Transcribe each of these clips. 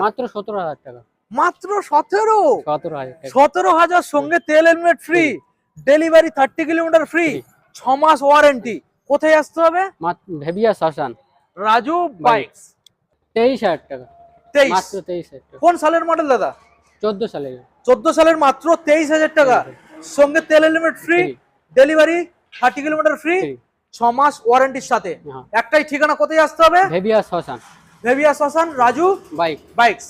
মাত্র 17,000 টাকা। মাত্র 17,000 17,000 সঙ্গে তেল helmet free, delivery 30 kilometre free, 6 মাস ওয়ারেন্টি। কোথায় আসতে হবে? ভেবিয়া শ্মশান, রাজু বাইকস। 23,000 টাকা, 23 মাত্র 23,000 টাকা। কোন সালের মডেল দাদা? 14 সালের। 14 সালের মাত্র 23,000 টাকা, সঙ্গে তেল helmet free, delivery 30 kilometre free, 6 মাস ওয়ারেন্টির সাথে। একটাই ঠিকানা, কোথায় আসতে হবে? ভেবিয়া শ্মশান, ভেবিয়া শ্মশান, রাজু বাইকস।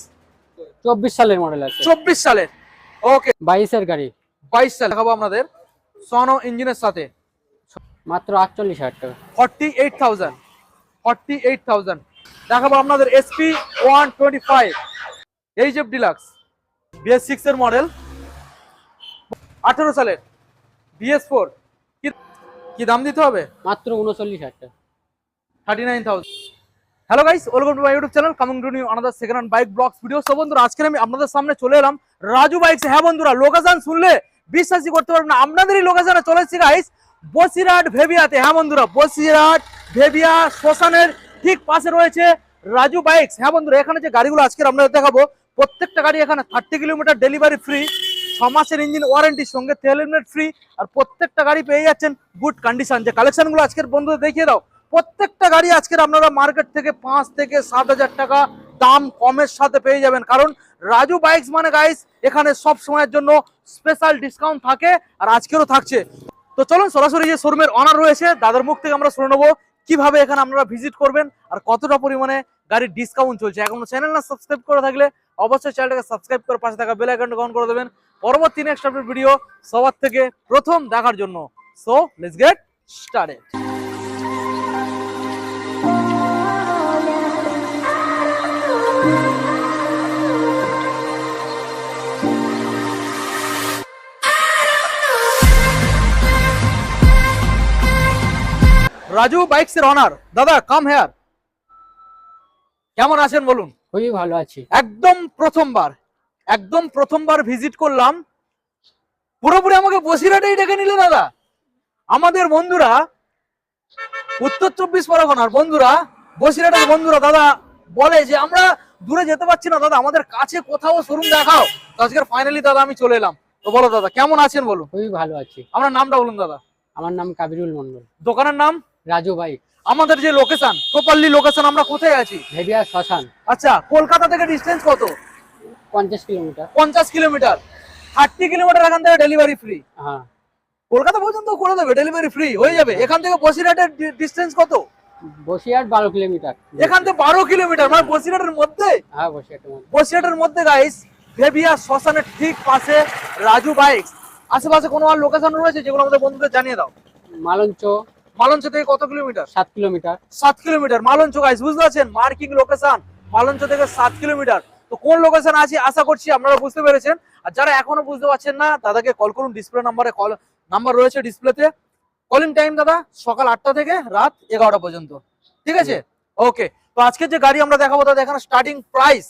24 সালের মডেল আছে। 24 সালের, ওকে। 22 এর গাড়ি, 22 সাল দেখাবো আপনাদের, সোনো ইঞ্জিনের সাথে, মাত্র 48,000 টাকা। 48,000 দেখাবো আপনাদের। এসপি 125 এইচএফ ডিলাক্স, BS6 এর মডেল, 18 সালের, BS4। কি দাম দিতে হবে? মাত্র 39,000 টাকা, 39,000। Hello guys, welcome to my YouTube channel, coming to new another second hand bike blogs video. So বন্ধুরা, আজকে আমি আপনাদের সামনে চলে এলাম রাজু বাইকস। হ্যাঁ বন্ধুরা, লোকেশন শুনলে বিশ্বাসই করতে পারবেন না, আপনাদেরই লোকেশনে চলে এসেছি গাইস, বসিরহাট ভেবিয়াতে। হ্যাঁ বন্ধুরা, বসিরহাট ভেবিয়া শ্মশানের ঠিক পাশে রয়েছে রাজু বাইকস। হ্যাঁ বন্ধুরা, এখানে যে গাড়িগুলো আজকে আপনাদের দেখাবো, প্রত্যেকটা গাড়ি এখানে 30 কিলোমিটার ডেলিভারি ফ্রি, 6 মাসের ইঞ্জিন ওয়ারেন্টির সঙ্গে তেল হেলমেট ফ্রি, আর প্রত্যেকটা গাড়ি পেয়ে যাচ্ছেন গুড কন্ডিশন। যে কালেকশনগুলো আজকের বন্ধুদের দেখিয়ে দাও, প্রত্যেকটা গাড়ি আজকের আপনারা মার্কেট থেকে 5 থেকে 7,000 টাকা দাম কমের সাথে পেয়ে যাবেন। কারণ রাজু বাইকস মানে গাইস, এখানে সব সময়ের জন্য স্পেশাল ডিসকাউন্ট থাকে, আর আজকেরও থাকছে। তো চলুন সরাসরি যে শোরুমের অনার রয়েছে দাদার মুখ থেকে আমরা শুনে নেবো কিভাবে এখানে আপনারা ভিজিট করবেন আর কতটা পরিমাণে গাড়ির ডিসকাউন্ট চলছে। এখনো চ্যানেল না সাবস্ক্রাইব করে থাকলে অবশ্যই চ্যানেলটাকে সাবস্ক্রাইব করে পাশে থাকা বেল আইকনটা অন করে দেবেন পরবর্তী নেক্সট আপডেট ভিডিও সবার থেকে প্রথম দেখার জন্য। So let's get started. Raju bikes এর অনার দাদা, কাম হেয়ার। কেমন আছেন বলুন? খুবই ভালো আছি। একদম প্রথমবার ভিজিট করলাম, পুরোপুরি আমাকে বসিরহাটেই ডেকে নিলে দাদা। আমাদের বন্ধুরা উত্তর 24 পরগনার বন্ধুরা, বসিরহাটের বন্ধুরা দাদা বলে যে আমরা দূরে যেতে পারছি না দাদা, আমাদের কাছে কোথাও শোরুম দেখাও। তো আজকের ফাইনালি দাদা আমি চলে এলাম। তো বলো দাদা, কেমন আছেন বলুন? খুবই ভালো আছি। আপনার নামটা বলুন দাদা। আমার নাম কাবিরুল মন্ডল। দোকানের নাম? রাজু বাইক। আমাদের যে লোকেশন, প্রপারলি লোকেশন, আমরা কোথায় আছি? ভেবিয়া শ্মশান। আচ্ছা, কলকাতা থেকে ডিস্টেন্স কত? 50 কিলোমিটার। 50 কিলোমিটার, 30 কিলোমিটার এখান থেকে ডেলিভারি ফ্রি। হ্যাঁ, কলকাতা পর্যন্ত করে দেবে, ডেলিভারি ফ্রি হয়ে যাবে। এখান থেকে বসিরহাটের ডিস্টেন্স কত? বসিরহাট 12 কিলোমিটার। এখান থেকে 12 কিলোমিটার, মানে বসিরহাটের মধ্যে। হ্যাঁ, বসিরহাটের মধ্যে গাইস, ভেবিয়া শ্মশানের ঠিক পাশে রাজু বাইকস। আশেপাশে কোনো আর লোকেশন রয়েছে যেগুলো আমাদের বন্ধুদের জানিয়ে দাও। মালঞ্চ থেকে কত কিলোমিটার? 7 কিলোমিটার। 7 কিলোমিটার মালঞ্চ গাইস, বুঝতে পারছেন? মার্কিং লোকেশন মালঞ্চ থেকে 7 কিলোমিটার। তো কোন লোকেশন আছে আশা করছি আপনারা বুঝতে পেরেছেন। আর যারা এখনো বুঝতে পারছেন না, দাদাকে কল করুন, ডিসপ্লে নাম্বার রয়েছে ডিসপ্লেতে। কলিং টাইম দাদা সকাল 8টা থেকে রাত 11টা পর্যন্ত, ঠিক আছে? ওকে, তো আজকে যে গাড়ি আমরা দেখাবো দাদা, এখানে স্টার্টিং প্রাইস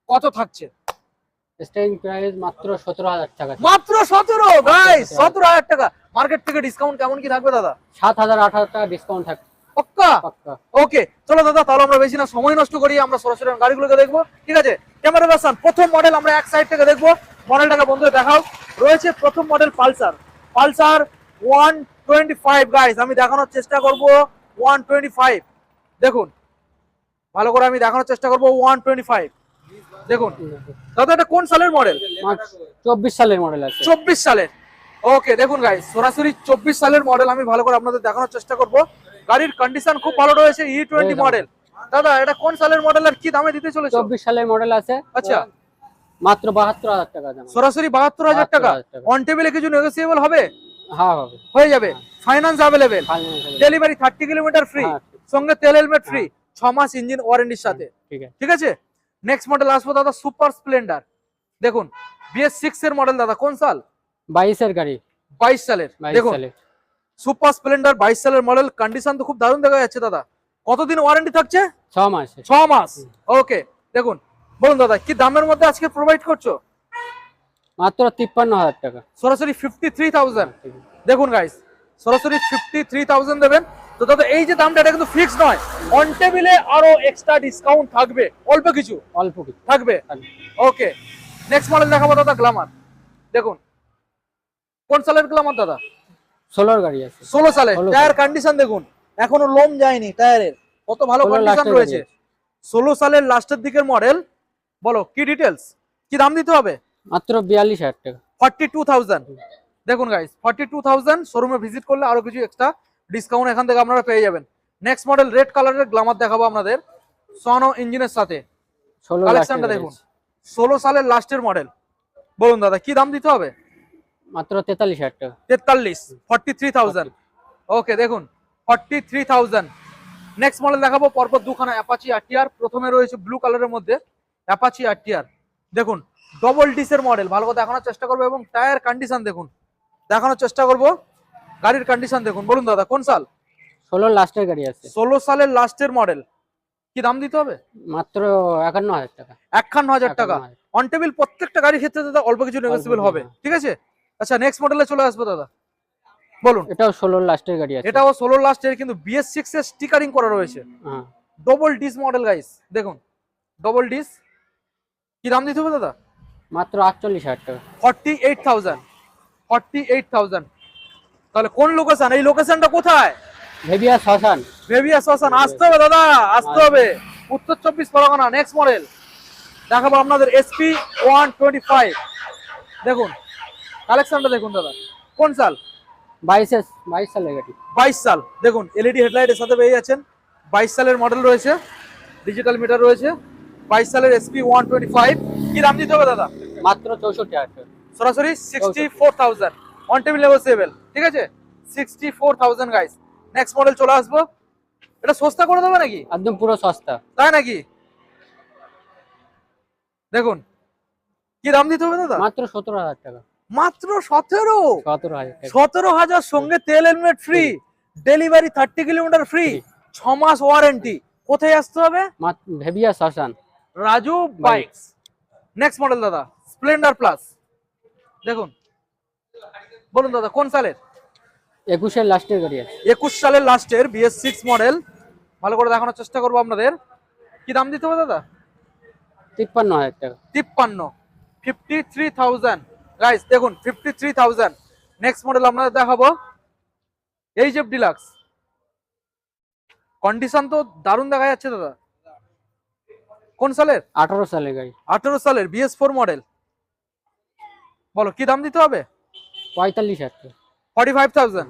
কত থাকছে? স্টার্টিং প্রাইস মাত্র 17,000 টাকা। মাত্র 17 গাইস, 17,000 টাকা। মার্কেট থেকে ডিসকাউন্ট কেমন কি থাকবে দাদা? 7,000-8,000 টাকা ডিসকাউন্ট থাকবে। পাক্কা? পাক্কা। ওকে, চলো দাদা, তাহলে আমরা বেশি না সময় নষ্ট করি, আমরা সরাসরি গাড়িগুলোকে দেখবো, ঠিক আছে? ক্যামেরা ভার্সন প্রথম মডেল আমরা এক সাইড থেকে দেখবো। মডেলটাকে বন্ধুদের দেখাও। রয়েছে প্রথম মডেল পালসার 125 গাইস। আমি দেখানোর চেষ্টা করব 125। দেখুন ভালো করে, আমি দেখানোর চেষ্টা করব 125। দেখুন দাদা, এটা কোন সালের মডেল? 24 সালের মডেল আছে। 24 সালের, ওকে। দেখুন গাইস, সরাসরি 24 সালের মডেল আমি ভালো করে আপনাদের দেখানোর চেষ্টা করব। গাড়ির কন্ডিশন খুব ভালো রয়েছে, E20 মডেল। দাদা, এটা কোন সালের মডেল আর কি দামে দিতে চলেছে? 24 সালের মডেল আছে। আচ্ছা, মাত্র 72,000 টাকা দাম। সরাসরি 72,000 টাকা। অন টেবিলে কিছু নেগোসিয়েবল হবে? হ্যাঁ, হবে, হয়ে যাবে। Finance available, delivery 30 kilometre free, সঙ্গে তেল হেলমেট ফ্রি, 6 মাস ইঞ্জিন ওয়ারেন্টির সাথে, ঠিক আছে? নেক্সট মডেল আসবো দাদা, সুপার স্প্লেন্ডার। দেখুন BS6 এর মডেল দাদা, কোন সাল? 22 এর গাড়ি। 22 সালের। দেখুন সুপার স্প্লেন্ডার 22 সালের মডেল। কন্ডিশন তো খুব দারুণ দেখা যাচ্ছে দাদা। কতদিন ওয়ারেন্টি থাকছে? 6 মাস। 6 মাস, ওকে। দেখুন বলুন দাদা, কি দামের মধ্যে আজকে প্রোভাইড করছো? মাত্র 53,000 টাকা, সরাসরি 53,000। দেখুন গাইস, সরাসরি 53,000 দেবেন। তো দাদা এই যে দামটা এটা কিন্তু ফিক্স নয়, অন টেবিলে আরো এক্সট্রা ডিসকাউন্ট থাকবে, অল্প কিছু অল্প কিছু থাকবে। থাকবে। ওকে, নেক্সট মডেল দেখাবো দাদা গ্ল্যামার। দেখুন কোন সালের গ্ল্যামার দাদা? 16 গাড়ি আছে। 16 সালে। 16 টায়ার কন্ডিশন দেখুন, এখনো লোম যায়নি টায়ারের, কত ভালো 16 কন্ডিশন লাস্টের রয়েছে। গাড়ি 16 সালের লাস্টের দিকের মডেল। বলো কি ডিটেলস, কি দাম দিতে হবে? মাত্র 42,000 টাকা। 42,000। দেখুন গাইস 42,000, শোরুমে ভিজিট করলে আরো কিছু এক্সট্রা ডিসকাউন্ট এখান থেকে আপনারা পেয়ে যাবেন। নেক্সট মডেল রেড কালারের গ্ল্যামার দেখাবো আপনাদের, সনো ইঞ্জিনের সাথে। 16 কালেকশনটা লাস্টের দেখুন, 16 সালের লাস্টের মডেল। বলুন দাদা কি দাম দিতে হবে? মাত্র 43,000 টাকা। 43, 43,000। ওকে দেখুন 43,000। নেক্সট মডেল দেখাবো পরপর দুখানা অ্যাপাচি আরটিআর। প্রথমে রয়েছে ব্লু কালারের মধ্যে অ্যাপাচি আরটিআর। দেখুন ডবল ডিসের মডেল, ভালো করে দেখানোর চেষ্টা করবো এবং টায়ার কন্ডিশন দেখুন, দেখানোর চেষ্টা করবো গাড়ির কন্ডিশন দেখুন। বলুন দাদা কোন সাল? 16 লাস্টের গাড়ি আছে। 16 সালের লাস্টের মডেল। কি দাম দিতে হবে? মাত্র 51,000 টাকা। 51,000 টাকা। 51,000 অন টেবিল প্রত্যেকটা গাড়ির ক্ষেত্রে দাদা অল্প কিছু নেগোসিয়েবল হবে, ঠিক আছে? আচ্ছা নেক্সট মডেলে চলে আসবো দাদা, বলুন। এটাও 16 লাস্টের গাড়ি আছে। এটাও 16 লাস্টের, কিন্তু BS6 এর স্টিকারিং করা রয়েছে। হ্যাঁ ডবল ডিস মডেল গাইস, দেখুন ডবল ডিস। কি দাম দিতে হবে দাদা? মাত্র 48,000 টাকা। 48,000। 48,000। তাহলে কোন লোকেশন, এই লোকেশনটা কোথায়? ভেবিয়া শ্মশান। ভেবিয়া শ্মশান। আসতে হবে দাদা, আসতে হবে, উত্তর 24 পরগনা। নেক্সট মডেল দেখাবো আপনাদের SP 125। দেখুন কালেকশনটা দেখুন দাদা, কোন সাল? 22 সালের গাড়ি। 22 সাল। দেখুন এলইডি হেডলাইটের সাথে পেয়ে যাচ্ছেন। 22 সালের মডেল রয়েছে, ডিজিটাল মিটার রয়েছে। 22 সালের SP 125। কি দাম দিতে হবে দাদা? মাত্র 64,000 টাকা। সরাসরি 64,000, অন টেবিল নেগোসিয়েবল, ঠিক আছে? 64,000 গাইস। নেক্সট মডেল চলে আসবো, এটা সস্তা করে দেবে নাকি? একদম পুরো সস্তা। তাই নাকি? দেখুন কি দাম দিতে হবে দাদা? মাত্র 17,000 টাকা। মাত্র 17। 17,000 টাকা। 17,000 সঙ্গে তেল helmet free, delivery 30 kilometre free, 6 মাস ওয়ারেন্টি। কোথায় আসতে হবে? ভেবিয়া শ্মশান। রাজু বাইকস। নেক্সট মডেল দাদা স্প্লেন্ডার প্লাস। দেখুন বলুন দাদা কোন সালের? 21 এর লাস্টের গাড়ি আছে। 21 সালের লাস্টের BS6 মডেল। ভালো করে দেখানোর চেষ্টা করবো আপনাদের। কি দাম দিতে হবে দাদা? 53,000 টাকা। 53, 53,000 গাইস। দেখুন 53,000। নেক্সট মডেল আপনাদের দেখাবো HF ডিলাক্স। কন্ডিশন তো দারুণ দেখা যাচ্ছে দাদা। কোন সালের? 18 সালের গাড়ি। 18 সালের BS4 মডেল। বলো কি দাম দিতে হবে? 45,000 টাকা। 45,000।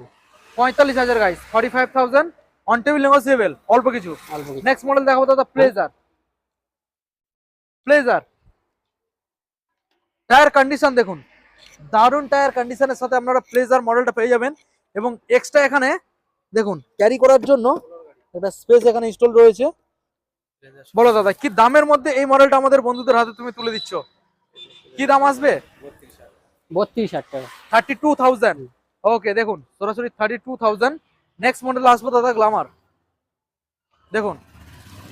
45,000 গাইস, 45,000, অন টেবিল নেগোসিয়েবল, অল্প কিছু। অল্প কিছু। নেক্সট মডেল দেখাবো দাদা প্লেজার। প্লেজার টায়ার কন্ডিশন দেখুন, দারুণ টায়ার কন্ডিশনের সাথে আপনারা প্লেজার মডেলটা পেয়ে যাবেন। এবং এক্সট্রা এখানে দেখুন ক্যারি করার জন্য একটা স্পেস এখানে ইনস্টল রয়েছে। বলো দাদা কি দামের মধ্যে এই মডেলটা আমাদের বন্ধুদের হাতে তুমি তুলে দিচ্ছ? কি দাম আসবে? 32,000 টাকা। 32,000। ওকে দেখুন সরাসরি 32,000। নেক্সট মডেল আসবো দাদা গ্ল্যামার। দেখুন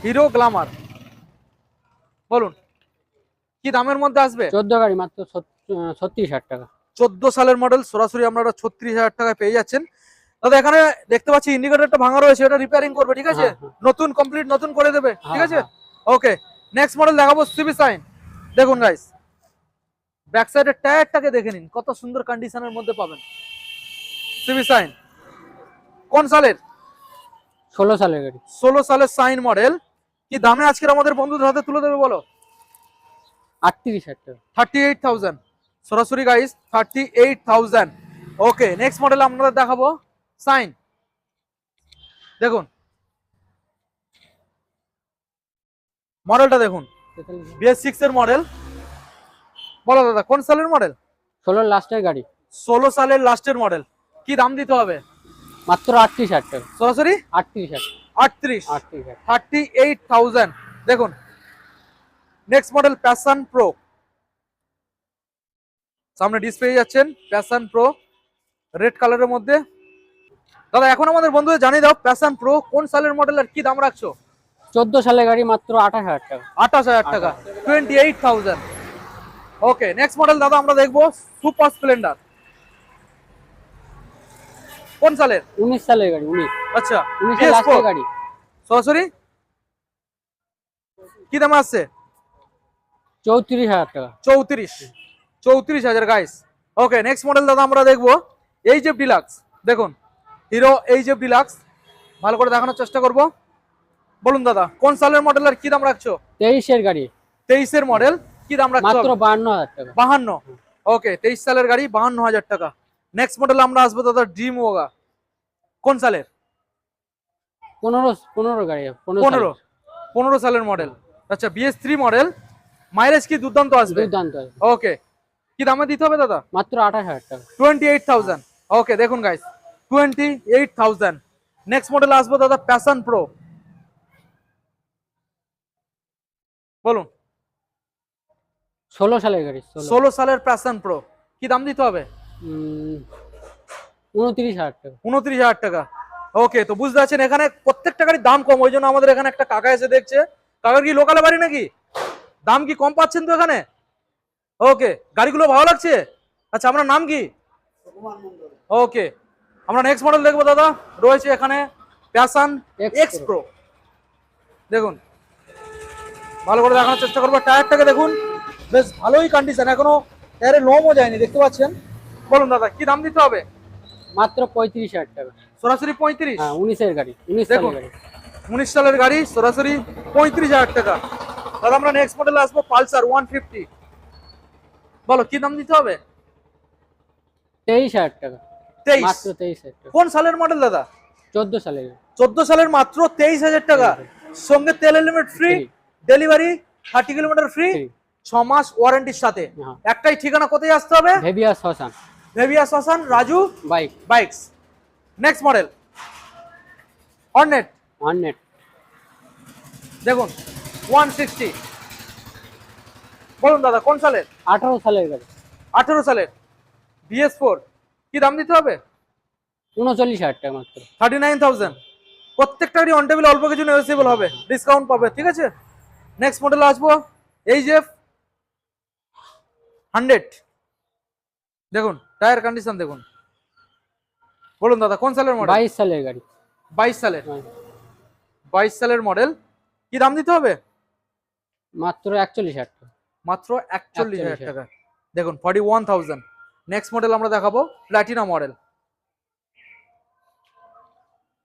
হিরো গ্ল্যামার। বলুন কি দামের মধ্যে আসবে? 14 গাড়ি মাত্র 36,000 টাকা। 14 সালের মডেল, সরাসরি আপনারা 36,000 টাকায় পেয়ে যাচ্ছেন। দাদা এখানে দেখতে পাচ্ছি ইন্ডিকেটরটা ভাঙা রয়েছে, এটা রিপেয়ারিং করবে, ঠিক আছে? হ্যাঁ, হ্যাঁ। নতুন কমপ্লিট নতুন করে দেবে, ঠিক হ্যাঁ, আছে? হ্যাঁ। ওকে নেক্সট মডেল দেখাবো সিবি সাইন। দেখুন গাইস ব্যাক সাইডের টায়ারটাকে দেখে নিন, কত সুন্দর কন্ডিশনের মধ্যে পাবেন সিবি সাইন। কোন সালের? 16 সালের গাড়ি। 16 সালের সাইন মডেল। কি দামে আজকের আমাদের বন্ধুদের হাতে তুলে দেবে বলো? 38,000 টাকা। 38,000। সরাসরি গাইস 38,000। ওকে নেক্সট মডেল আপনাদের দেখাবো সাইন। দেখুন মডেলটা দেখুন, BS6 এর মডেল। বলো দাদা কোন সালের মডেল? 16 লাস্টের গাড়ি। 16 সালের লাস্টের মডেল। কি দাম দিতে হবে? মাত্র 38,000 টাকা। সরাসরি 38,000। 38, 38,000। 38,000। দেখুন নেক্সট মডেল প্যাশন প্রো। সামনে ডিসপ্লে যাচ্ছেন প্যাশন প্রো রেড কালারের মধ্যে। দাদা এখন আমাদের বন্ধুদের জানিয়ে দাও প্যাশন প্রো কোন সালের মডেল আর কি দাম রাখছো? 14 সালের গাড়ি মাত্র 28,000 টাকা। 28,000 টাকা। 28,000। ওকে নেক্সট মডেল দাদা আমরা দেখবো সুপার স্প্লেন্ডার। কোন সালের? 19 সালের গাড়ি। 19। আচ্ছা 19 লাস্টের গাড়ি সরাসরি কি দাম আসছে? 34,000 টাকা। 34,000 গাইস। ওকে, নেক্সট মডেল দাদা আমরা দেখবো এইচএফ ডিলাক্স। দেখুন হিরো এইচএফ ডিলাক্স, ভালো করে দেখানোর চেষ্টা করব। বলুন দাদা কোন সালের মডেল আর কি দাম রাখছো? 23 এর গাড়ি 23 এর মডেল, কি দাম রাখছো? মাত্র 52,000 টাকা। 52। ওকে, 23 সালের গাড়ি 52,000 টাকা। নেক্সট মডেল আমরা আসবো দাদা ড্রিম ওগা, কোন সালের? 15 গাড়ি 15 সালের মডেল। আচ্ছা BS3 মডেল, মাইলেজ কি দুর্দান্ত আসবে? দুর্দান্ত আছে। ওকে, কি দামে দিতে হবে দাদা? মাত্র 28,000 টাকা। 28,000। ওকে দেখুন গাইস 28,000। নেক্সট মডেল আসবো দাদা প্যাশন প্রো, বলুন। 16 সালের গাড়ি 16 সালের প্যাশন প্রো, কি দাম দিতে হবে? 29,000 টাকা। 29,000 টাকা। ওকে, তো বুঝতে পারছেন এখানে প্রত্যেকটা গাড়ির দাম কম, ওই জন্য আমাদের এখানে একটা কাকা এসে দেখছে। কাকার কি লোকালে বাড়ি নাকি? দাম কি কম পাচ্ছেন তো এখানে? ওকে, গাড়িগুলো ভালো লাগছে? আচ্ছা আপনার নাম কি? ওকে, আমরা নেক্সট মডেল দেখবো দাদা, রয়েছে এখানে প্যাশন এক্স প্রো। দেখুন ভালো করে দেখানোর চেষ্টা করবো, টায়ারটাকে দেখুন বেশ ভালোই কন্ডিশন, এখনো টায়ারে লোমও যায়নি, দেখতে পাচ্ছেন। বলুন দাদা কি দাম দিতে হবে? মাত্র 35,000 টাকা। সরাসরি 35। হ্যাঁ 19 এর গাড়ি 19 দেখুন সালের গাড়ি 19 সালের গাড়ি, সরাসরি 35,000 টাকা। দাদা আমরা নেক্সট মডেল আসবো পালসার 150, বলো কি দাম দিতে হবে? 23,000 টাকা। 23। মাত্র 23,000 টাকা। কোন সালের মডেল দাদা? 14 সালের গাড়ি। 14 সালের মাত্র 23,000 টাকা, সঙ্গে তেল helmet free, Free। Delivery 30 kilometre free, Free। 6 মাস ওয়ারেন্টির সাথে। হ্যাঁ। একটাই ঠিকানা, কোথায় আসতে হবে? ভেবিয়া শ্মশান ভেবিয়া শ্মশান, Raju bike bikes. Next model Hornet, 100 দেখুন 160। বলুন দাদা কোন সালের? 18 সালের গাড়ি 18 সালের BS4, কি দাম দিতে হবে? 39,000 টাকা মাত্র। 39,000। প্রত্যেকটারই অন টেবিল অল্প কিছু নেগোসিয়েবল হবে, ডিসকাউন্ট পাবে, ঠিক আছে। নেক্সট মডেল আসবো এইচএফ 100। দেখুন টায়ার কন্ডিশন দেখুন। বলুন দাদা কোন সালের মডেল? 22 সালের গাড়ি 22 সালের। হ্যাঁ, 22 সালের মডেল, কি দাম দিতে হবে? মাত্র 41,000 টাকা। মাত্র 41,000 টাকা। দেখুন 41,000। নেক্সট মডেল আমরা দেখাবো প্ল্যাটিনা মডেল,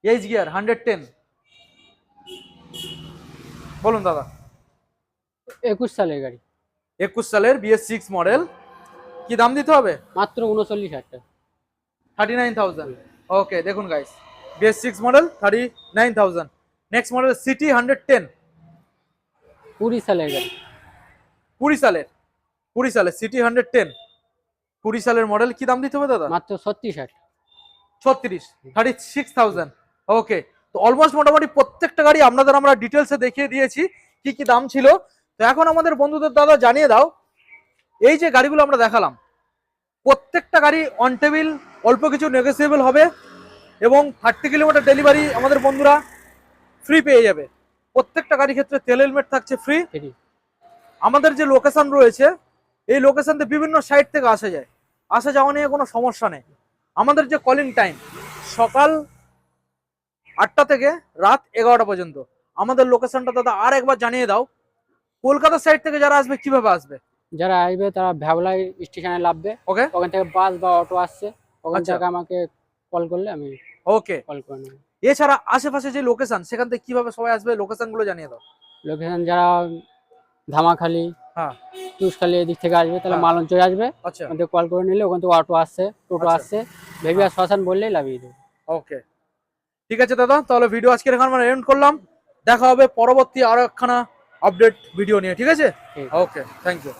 এইচ গিয়ার 110। বলুন দাদা 21 সালের গাড়ি 21 সালের BS6 মডেল, কি দাম দিতে হবে? মাত্র 39,000 টাকা। 39,000। ওকে দেখুন guys BS6 model 39,000। Next model city 110, 20 সালের গাড়ি 20 সালের সিটি 110, 20 সালের মডেল, কি দাম দিতে হবে দাদা? মাত্র 36,000 টাকা। 36,000। ওকে, তো অলমোস্ট মোটামুটি প্রত্যেকটা গাড়ি আপনাদের আমরা ডিটেলসে দেখিয়ে দিয়েছি কি কি দাম ছিল। তো এখন আমাদের বন্ধুদের দাদা জানিয়ে দাও, এই যে গাড়িগুলো আমরা দেখালাম প্রত্যেকটা গাড়ি অন টেবিল, অল্প কিছু নেগোসিয়েবল হবে এবং 30 কিলোমিটার ডেলিভারি আমাদের বন্ধুরা ফ্রি পেয়ে যাবে। প্রত্যেকটা গাড়ির ক্ষেত্রে তেল হেলমেট থাকছে ফ্রি। Free। আমাদের যে লোকেশন রয়েছে এই লোকেশনতে বিভিন্ন সাইট থেকে আসা যায়, আসা যাওয়া নিয়ে কোনো সমস্যা নেই। আমাদের যে কলিং টাইম সকাল 8টা থেকে রাত 11টা পর্যন্ত। আমাদের লোকেশনটা দাদা আর একবার জানিয়ে দাও, কলকাতা সাইড থেকে যারা আসবে কিভাবে আসবে? যারা আসবে তারা ভ্যাবলা স্টেশনে নামবে, ওকে, ওখান থেকে বাস বা অটো আসছে, ওখান আচ্ছা। থেকে আমাকে কল করলে আমি ওকে, কল করে নেব। এছাড়া আশেপাশে যে লোকেশন সেখান থেকে কিভাবে সবাই আসবে লোকেশন গুলো জানিয়ে দাও। লোকেশন যারা ধামাখালি হ্যাঁ তুষখালি এদিক থেকে আসবে তাহলে হ্যাঁ। মালঞ্চ চলে আসবে, আচ্ছা ওখান থেকে কল করে নিলে ওখান থেকে অটো আসছে, টোটো আচ্ছা। আসছে, ভেবিয়া শ্মশান বললেই লাভিয়ে দেবে। ওকে ঠিক আছে দাদা, তাহলে ভিডিও আজকের এখানে আমরা এন্ড করলাম। দেখা হবে পরবর্তী আরো একখানা আপডেট ভিডিও নিয়ে, ঠিক আছে? ঠিক। ওকে, থ্যাংক ইউ।